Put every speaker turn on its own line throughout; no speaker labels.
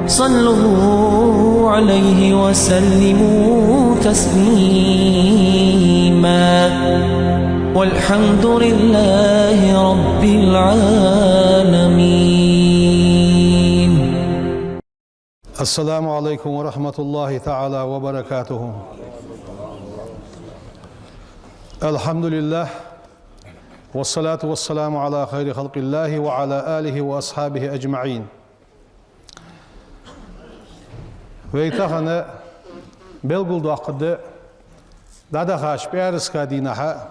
صلوا عليه وسلموا تسليما والحمد لله رب العالمين.
السلام عليكم ورحمة الله تعالى وبركاته. الحمد لله والصلاة والسلام على خير خلق الله وعلى آله وأصحابه أجمعين. ويتخنى بلغل دوقد دادا خاش بيارسكا دينها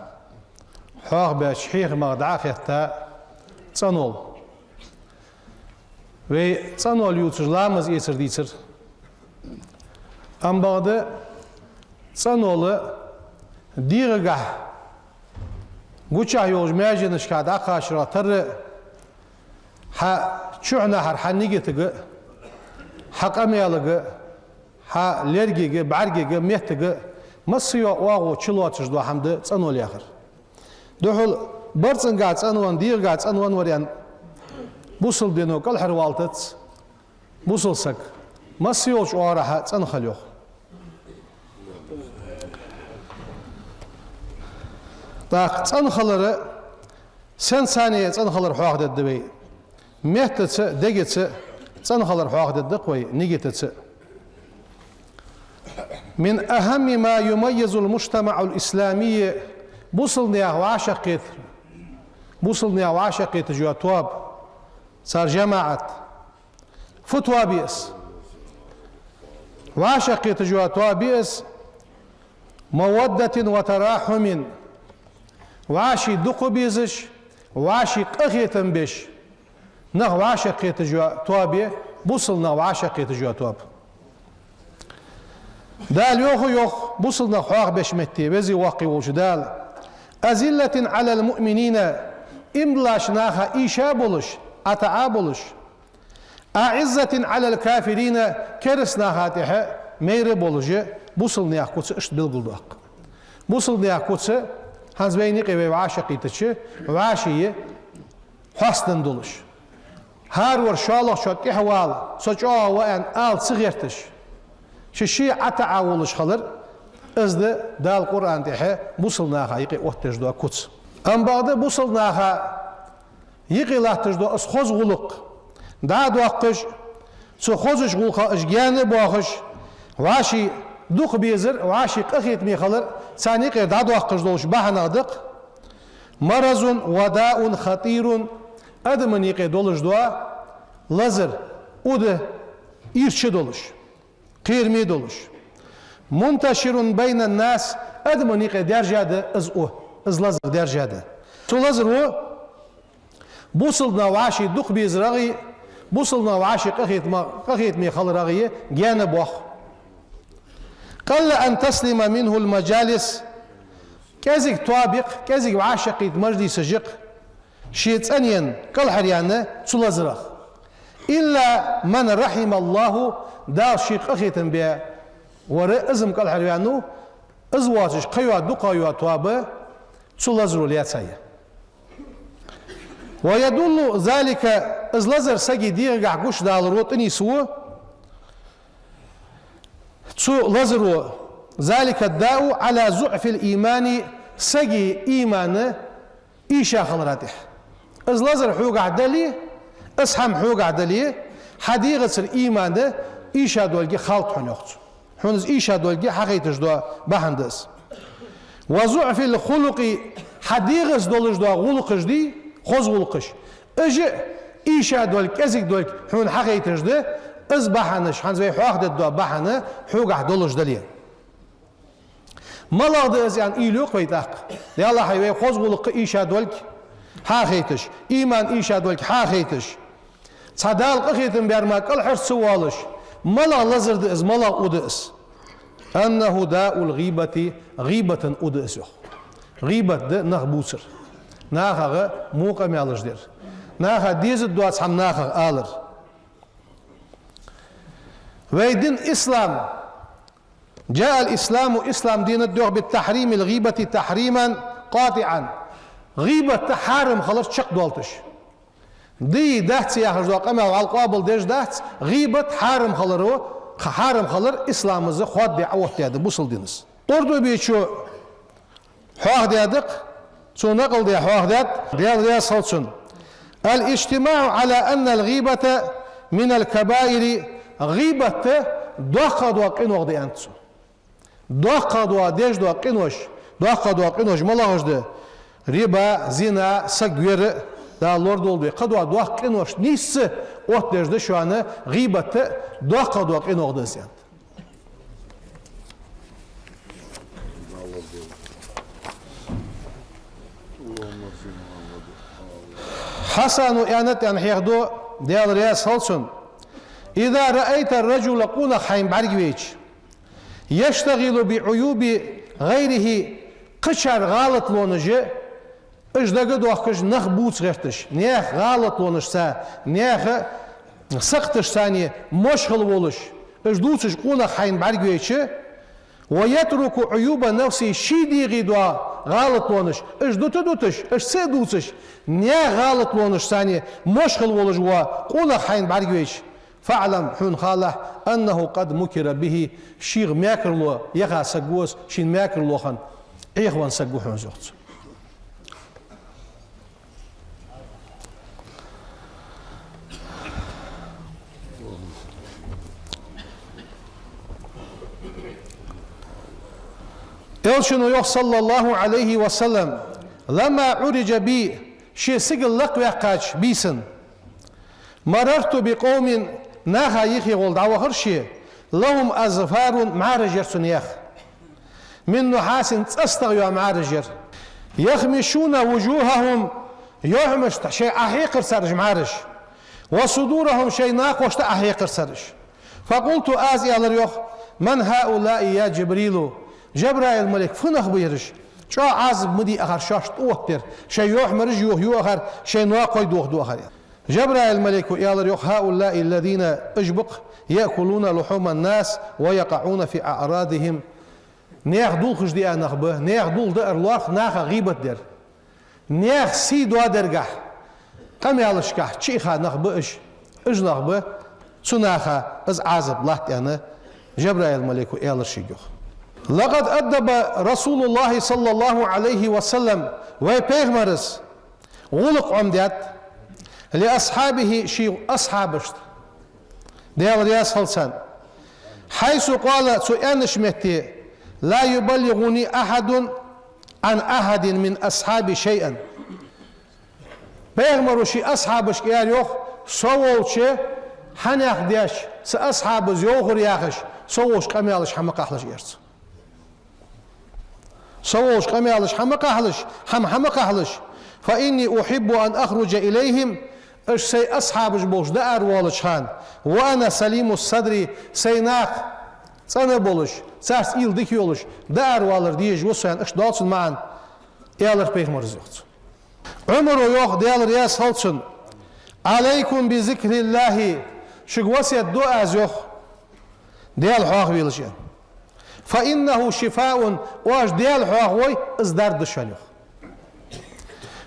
حاق بشحيخ مغدعاخيتا تصنول وتصنول يوتجلامز يسر ديسر أم بعد تصنول ديرغا غوچا يوج ماجنش كادا خاشرا تر ها چونا هر حنيگتگ حقاميالگ ها لرگيگ بارگيگ مهتگ مسيو واغو چلواتش دو حمد تصنول ياخر دحول برڅنګا څنون دیرګا څنون وريان بوسل دينو کل هروالتت بوسل سك مسيوش اورها څنخليو تا څنخلره سن ثانيه څنخلر حواخد دبي مهتت دگت څنخلر حواخد دقوي نيگت من اهم ما يميز المجتمع الاسلامي بوصلني عاشقيت جواتواب صار جماعة فتوى بيس وعاشقيت جواتواب بيس مودة وتراحم وعاشي دقو بيزش وعاشي قخيتن بيش نه وعاشقيت جواتواب بوصلنا وعاشقيت جواتواب دال يوخ بوصلنا حواق بيش متي بزي واقي وجدال أزلة على المؤمنين إملاش ناخا إيشا بولش أتعا بولش أعزة على الكافرين كرس ناخاتها مير بولج بوصل نياكوتس اشت بالقلداق بوصل نياكوتس هنز بيني قوي وعاشقي تتش وعاشي حسن دولش هارور شالله شوت إحوال سوچوا وأن آل صغيرتش ششي أتعا ولش خلر ازده دال قرآن تيحه بوصل ناخا يقي اوتجدوا كوتس ام بعد بوصل ناخا يقي لاتجدوا اس خوز غلق دا دوقش سو خوزش غلقا اش جاني بوخش واشي دوق بيزر واشي قخيت ميخلر ثاني قير دا دوقش دوش بحنا دق مرض وداء خطير ادمن يقي دولش دوا لزر اوده ايرچه دولش قيرمي دولش منتشر بين الناس ادمني درجه از لازر درجه تو لازر بوصلنا واشي دق بيزرغي بوصلنا واشي قخيت مي خلرغي جانا بوخ قل ان تسلم منه المجالس كازيك طابق كازيك وعاشقي مجلس جق شيت انين كل حريانه تو لازرغ الا من رحم الله دا شي قخيتن بها ورا ازم قال حريانو ازواجش قيوا دقايوا توابه تلازرو لياتسايا ويدل ذلك ازلازر سجي ديرغا قوش دالروتني سو لازرو ذلك الداء على ضعف الايمان سجي ايمان ايشا خلراتح ازلازر حوق عدلي اسحم حوق عدلي حديقه الايمان ايشا دولجي خالط حنوخت حونز إيشا دولجي حقيتش دوا بهندس وضعف الخلق حديغس دولج دوا غلقش دي خوز غلقش اجي إيشا دولج كزيك دولج حون حقيتش دي از بحنش حنز بي حواخد دوا بحنه حوقح دولج دليه ملاغ دي از يعني إيلوق ويتاق دي الله حيوي خوز غلق إيشا دولج حقيتش إيمان إيشا دولج حقيتش صدال قخيتن بيرماك الحرس سوالش ملا لزرد از ملا اودس انه داء الغيبة غيبة اودس غيبة ده نخبوسر ناخا موقع ميالش دير ناخا ديز الدوات حم ناخا آلر ويدين اسلام جاء الاسلام اسلام دين الدوغ بالتحريم الغيبة تحريما قاطعا غيبة تحارم خلاص شق دولتش دي دهت يا خرجوا أما على القابل ديش دهت غيبة حرام خلرو حرام خلر إسلام زه خود دي عوض يا بوصل دينس أردو بيشو حواه ديادق سو نقل دي حواه دياد صلصن الاجتماع على أن الغيبة من الكبائر غيبة دوخد وقين وقدي أنتسو دوخد وديش دوقينوش دوخد وقينوش ملاهوش ده ربا زنا سجور دا لورد oldu قدوا دوقينوش نيس ot ديش ده şu anı غيبة دوخد وقين وقدي سيان حسن وإعانت يعني ياخدو ديال رياس هلسون إذا رأيت الرجل قونا خايم برجويج يشتغل بعيوب غيره قشر غلط لونجي اجدغ دوخش نخ بوص غشتش نيخ غلط لونش سا نيخ سقتش ثاني مشغل ولش اجدوسش قونا خايم برجويج ويترك عيوب نفسه شيدي غدوا غلط لونش اجدوتش اش سدوسش نيخ غلط لونش ثاني مشغل ولش وقونا خايم برجويج فاعلم حون خاله أنه قد مكر به شيغ ماكرلو يغا سجوس شين ماكرلو خن إخوان سجوحون زوجت إلشنو يخ صلى الله عليه وسلم لما عرج بي شي سجل لقوى قاش بيسن مررت بقوم ناخا يخي غول دعوة هرشي لهم أزفار معرجر سنيخ من نحاس تستغيوا معرجر يخمشون وجوههم يهمش شيء أحيقر سرج معرج وصدورهم شيء ناقوش أحيقر سرج فقلت آزي الريوخ من هؤلاء يا جبريل جبرائيل الملك فنخ بيرش شو عازب مدي أخر شاشت أوهتر شيء يحمرج يوه أخر شيء ناقوي دوه أخر جبرائيل الملك يالريوخ هؤلاء الذين اجبق يأكلون لحوم الناس ويقعون في أعراضهم نيخ دول خش دي نخبه نيخ دول ده أرلاخ ناخ غيبت در نيخ سي دوا درقح قم يالشكح چيخا نخبه اش نخبه سناخا از عازب لحت يعني جبرائيل الملك يالرشيجوخ لقد أدب رسول الله صلى الله عليه وسلم ويبيغمرس غلق عمدات لأصحابه شيء أصحابشت ديال رياس خلصان حيث قال سؤال شمتي لا يبلغني أحد عن أحد من أصحابي شيئا بيغمروا شيء أصحابش قال يوخ سوول شيء حناخ دياش سأصحاب زيوغر ياخش سووش قميالش حمقاحلش يرس سووش قميالش حمقاحلش فإني أحب أن أخرج إليهم اش سي أصحابش بوش دار والش خان وأنا سليم الصدر سيناخ سنة بولش ساس إيل ديك يولش دار والر ديج وسان اش دالسن معن إيالر بيغمر زيوت عمر يوخ ديال رياس هالسن عليكم بذكر الله شقوسي الدعاء زيوخ ديال حواخ بيلشين فإنه شفاء واش ديال حواخ وي ازدار دشاليوخ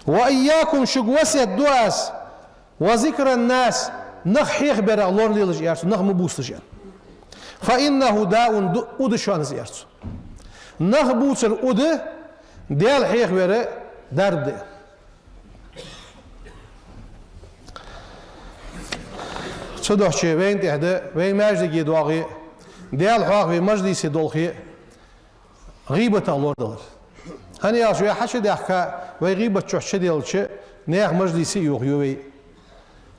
وإياكم شقوسي الدعاء وذكر الناس نخ حيخ برا لور ليلج يارسو نخ مبوستج يعني فإنه داء أدشان زيارسو نخ بوصل أد ديال حيخ برا درب دي صدوحشي وين تهدى وين ماجدي دواغي ديال حواغ في مجلس دولخي غيبة اللور دولر هني يا شوية حشد يحكى ويغيبة تشوحش ديالش نيخ مجلسي يوغيوي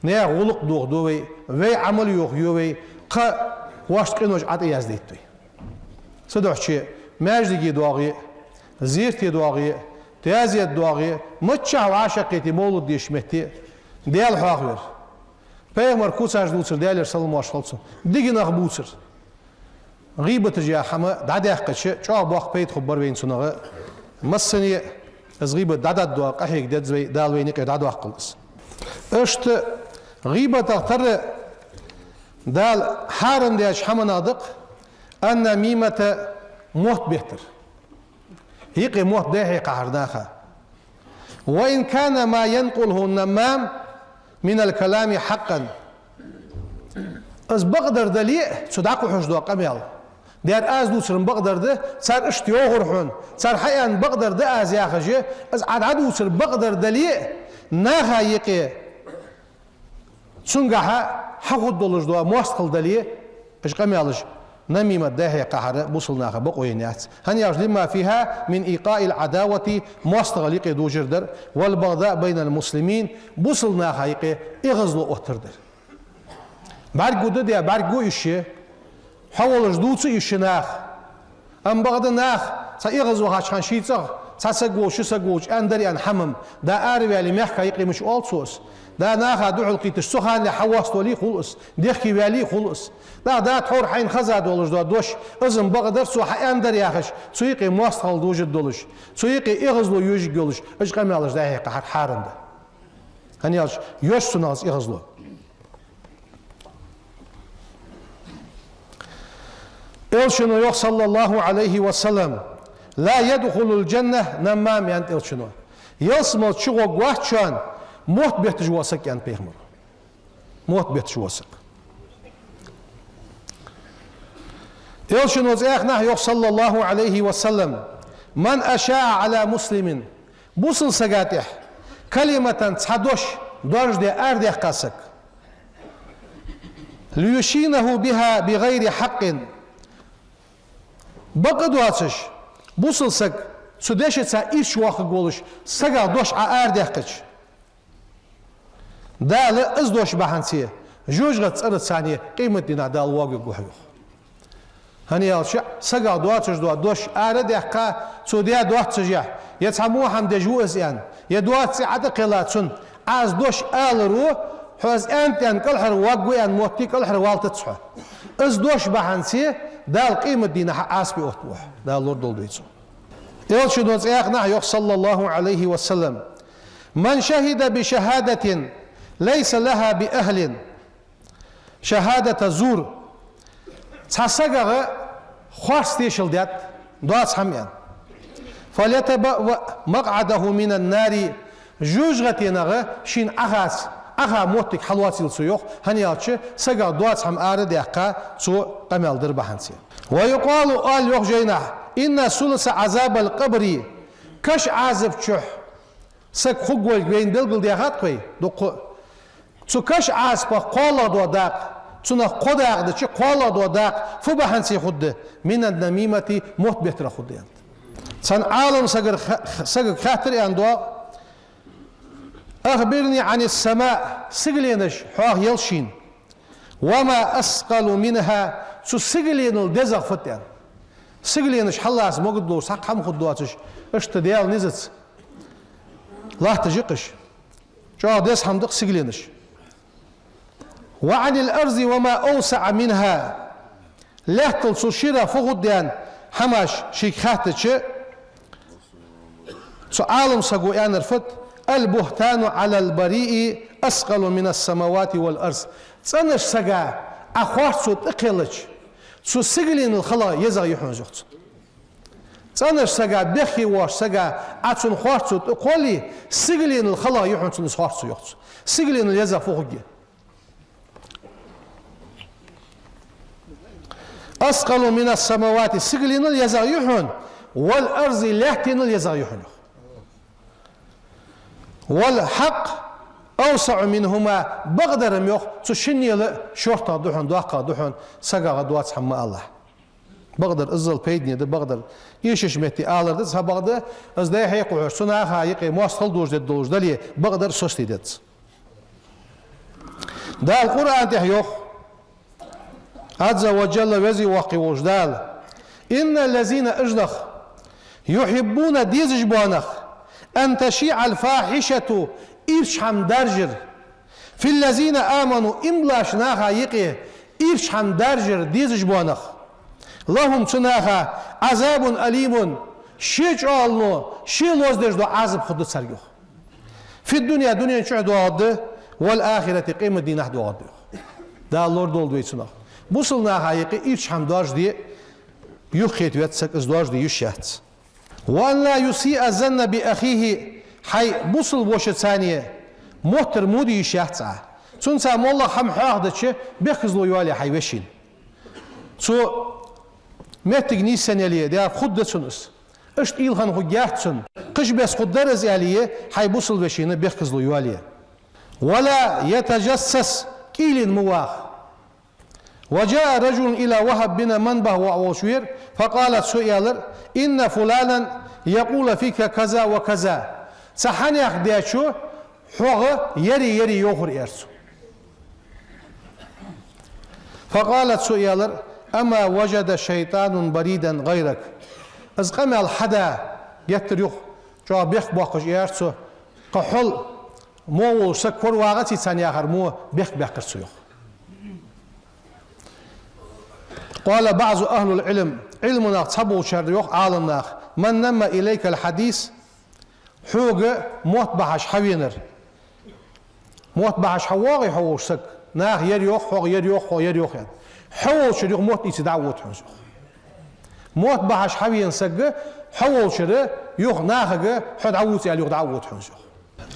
نيخ غلق دوغدوي وي عمل يوغيوي قا واش قينوش عاد يزديتوي صدوحشي ماجدي دواغي زيرتي دواغي تازيت دواغي متشع وعاشقيتي مولد ديشمتي ديال حواغ بيغمر كوساج دوتسر ديالر سلم واشخلصن ديجي نخ بوتسر غيبة جا حما دعدا يحقش شو باخ بيت خبر بين سنغة مسني از غيبة دعدا دوا قحيك داد زي دال وينك دعدا قلص اشت غيبة تغتر دال حارم دياش حما نادق أن ميمة موت بيهتر هيقي موت ده هي قهرداخا وإن كان ما ينقله النمام من الكلام حقا از بقدر دلي صدق حجدو قميل دير از دوسرن بقدر ده صار اشتيوغرحون صار حيان بقدر ده از ياخجي از عدد وسر بقدر دلي ناها يقي سنغها حقود دولجدو موستقل دلي اش قميلج نميمة داهي قهر بوصلناها بقوينات هن يجلب ما فيها من إيقاء العداوة موستغل يقي دو جردر والبغضاء بين المسلمين بوصلناها يقي إغزلو أتردر برگو دیا برگو ایشه حوالش دوتس ایشه نخ ام بعد نخ سا ایغزو هاشان شیتسا سگوش اندری ان حمم دا آروی علی محکا یقیمش آلسوس دا نخ دو حلقیتش سخان لحواست ولی خلص دیخی ولی خلص دا تحور حين خزاد ولش دا دوش ازم بقدر سو اندر ياخش سو يقي موستقل دوجد دولش سو يقي إغزلو يوجي دولش اش قمالش دا هيك حارن دا هنيالش يوش سناس إغزلو إلشنو يوخ صلى الله عليه وسلم لا يدخل الجنة نمام يانت إلشنو يلسمل شغو قواتشان موت بيت جواسك يانت بيغمر موت بيت جواسك إلشنو زيخنا يوخ صلى الله عليه وسلم من أشاء على مسلم بوصل سقاتح كلمة تصحدوش دورج دي أردي قاسك ليشينه بها بغير حق بقد واتش بوصل سق سداشة سا إيش واخ قولش سقا دوش عارد يحكش دا لا أزدوش بحنسية جوجغت سألت ثانية قيمة دينا دا الواقع قوحيوخ هني يالش سقا دواتش دوش عارد يحكا سوديا دواتش جاه يتسموه هم دجوز يعني يدوات سعادة قلاتون عاز دوش آل رو حوز أنت أن كل حر واقع أن موتي كل حر والتتصحى أزدوش بحنسية دا القيمة دينا عاسبي أوتوح دا اللور دول بيتسو يلشي دوز إيقنا يوخ صلى الله عليه وسلم من شهد بشهادة ليس لها بأهل شهادة زور تحسقها خارس تيشل ديات دوات حميان فليتبأ مقعده من النار جوجغتينغ شين أخا موتك حلواتي السيوخ هنيالش سقا دوات حم آرد يحقا سو قمال در بحنسي ويقال آل يوخ جينا إن سلس عذاب القبر كش عذاب شح سك خقوال بين دلقل ديخات قوي سو كش عذاب قولا دو داق سنة قداق دا چه قولا دو داق فبحنسي خود من النميمة موت بيتر خود يعني سن عالم سقر خاطر يعني أخبرني عن السماء سجلينش حواه يلشين وما أثقل منها سو سجلين الدزغ فتيان سجلينش حلاس مقدور ساق حم خدواتش اشتديال نزت لا تجيقش شو ديس حمدق سجلينش وعن الأرض وما أوسع منها لحتل سو شيرا فغديان حماش شيك خاتش سو عالم سقو يعني رفت البهتان على البريء أثقل من السماوات والأرض تسنش سقا أخوات سو تقلج سو سجلين الخلا يزغ يحون زغت تسنش سقا بخي واش سقا عطسون خوات سو تقولي سجلين الخلا يحون سو خوات سو يخت سجلين اليزغ فوقي أثقل من السماوات سجلين اليزغ يحون والأرض لحتين اليزغ يحون والحق أوسع منهما بقدر ميوخ تشني شرطة دوحن دواقة دوحن سقا دوات حما الله بقدر ازل بيدني ده بقدر يشش متي آلر ده بقدر از ده هيقو سناها يقي موصل دوج دوج دلي بقدر سوستي دت ده القرآن تحيوخ عز وجل وزي واقي وجدال إن الذين أجدخ يحبون ديزج بوانخ أن تشيع الفاحشة إرشحم درجر في الذين آمنوا إملاش ناخا يقي إرشحم درجر ديزج بوانخ لهم تناخا عذاب أليم شيج آلنو شي لوزدش دو عذاب خد سريوخ في الدنيا دنيا شو عدو والآخرة قيمة دينه دو عدو دا اللور دول دوي تناخ بوصل ناخا يقي إرشحم درج دي يخيت ويتسك ازدواج دي يشيهت وأن لا يسيء الظن بأخيه حي بوصل بوش ثانية محتر مودي شهتا سنسا مولا هم حاهده چه بخزلو يوالي حيوشين سو متك نيسان يليه ديار خود سنس اشت إلهن هو جاهتسن قش بس خود درز يليه حيبوصل وشين بخزلو يوالي ولا يتجسس كيل مواخ وجاء رجل إلى وهب بن منبه وعوشوير فقالت سؤالر إن فلانا يقول فيك كذا وكذا سحني أخديشو حوغ يري يوخر إرسو فقالت سؤالر أما وجد شيطان بريدا غيرك از قمع الحدا يتريخ جا بيخ باقش إرسو قحل مو سكور واغتي ثانية آخر مو بيخ كرسو يخ قال بعض أهل العلم علمنا تصبو شر يخ عالمنا من نما إليك الحديث حوغ موت بحش حوينر موت بحش حواغي حوش سك ناخ يريوخ حوغ يريوخ يعني حوش يريوخ موت إيسي دعوت حوش موت بحش حوين سك حوش يوخ ناخ حد عوت يعني يوخ دعوت حوش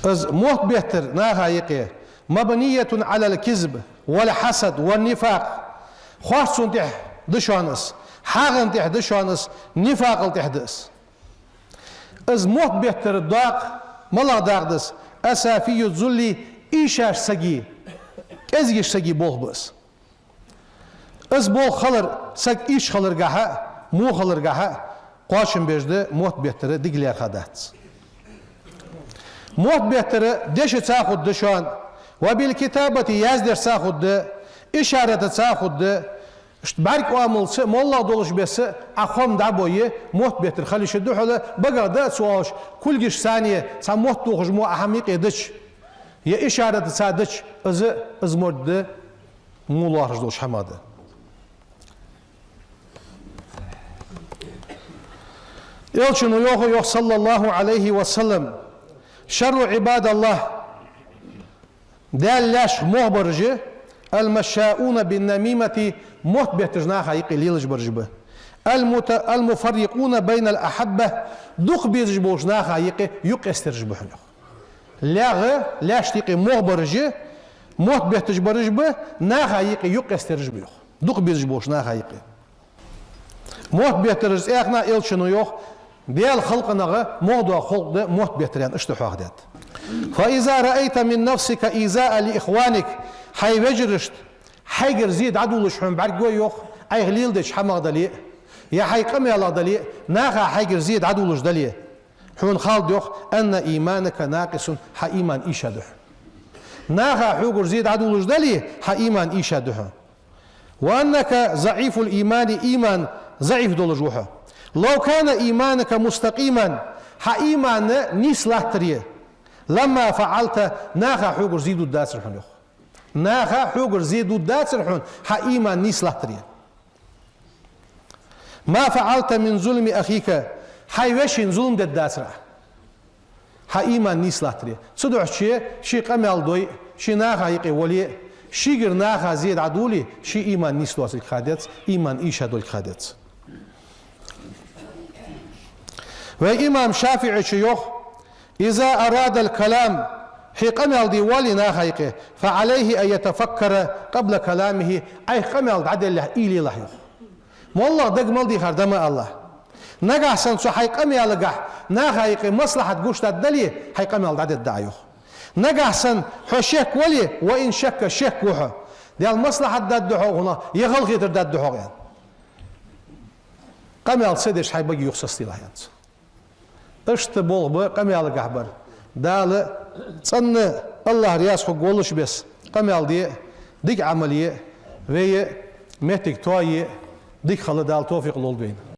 از موت بيهتر ناخ يقي مبنية على الكذب والحسد والنفاق خاصون تح دشانس حاغن تح دشانس نفاق تحدث از موت بيهتر الداق ملا داقدس أسافي الذلي إيشاش سجي ازيش سجي بوه بس از بوه خلر سج إيش خلر جها مو خلر جها قاشم بيجده موت بيهتر دقلير خدات موت بيهتر دش تاخد دشان وبالكتابة يزدر تاخد إشارة تاخد بارك وامل مولا دولش بس أخوم دعويه موت بيهتر خلي شدو حلا بقى ده سواش كل جش ثانية سموت توخج مو أهميك يدش يا إشارة تساعدش از مرد مولا رجلوش حماده يلشنو يوخ صلى الله عليه وسلم شر عباد الله دال لاش مهبرجه المشاؤون بالنميمة موت بيتجناها يقليلج برجبه المفرقون بين الأحبة دوق بيجبوجناها يق استرجبه لاش تيقي مهبرجه موت بيتجبرجبه ناها يق استرجبه دوق بيجبوجناها يقي موت بيترز اخنا يلشنو يوخ ديال خلقنا موضوع خلق ده موت بيتريان اشتحوا هدات فإذا رأيت من نفسك إيذاء لإخوانك حي وجرشت حيجر زيد عدو لشحن بعرق يوخ أي غليل دش حمق دليل يا حي قمي الله دليل ناخا حيجر زيد عدو لش دليل حون خالد يوخ أن إيمانك ناقص حإيمان إيشاده ناخا حيجر زيد عدو لش دليل حإيمان إيشاده وأنك ضعيف الإيمان إيمان ضعيف دولجوها لو كان إيمانك مستقيما حإيمان نيسلاتريه لما فعلت ناخا حوجر زيدو الداسر حنيخ ناخا حوجر زيدو الداسر حن حإيمان نيسلاتريه ما فعلت من ظلم أخيك حيوشين ظلم الداسر حإيمان نيسلاتريه صدق شي قمال دوي شي ناخا يقي ولي شيغر ناخا زيد عدولي شي إيمان نيسلواسك خادت إيمان إيشا دول خادت وإمام شافعي شيوخ إذا أراد الكلام هي قمل ديوالي ناخيقه فعليه أن يتفكر قبل كلامه أي قمل عدل له إيلي له والله دقمل دي خردم الله نجح سنسو حي قمل لقح ناخيقه مصلحة قشت الدلي حي قمل عدل دعيوه نجح سن حشك ولي وإن شك شك وحه دي المصلحة ددحو هنا يغلغي ددحو يعني قمل سدش حي بقي يخصص له يعني اشت بول قميال قحبر دال صن الله رياس حق ولش بس قميال دي ديك عمليه وهي متك توي ديك خل دال توفيق لول بين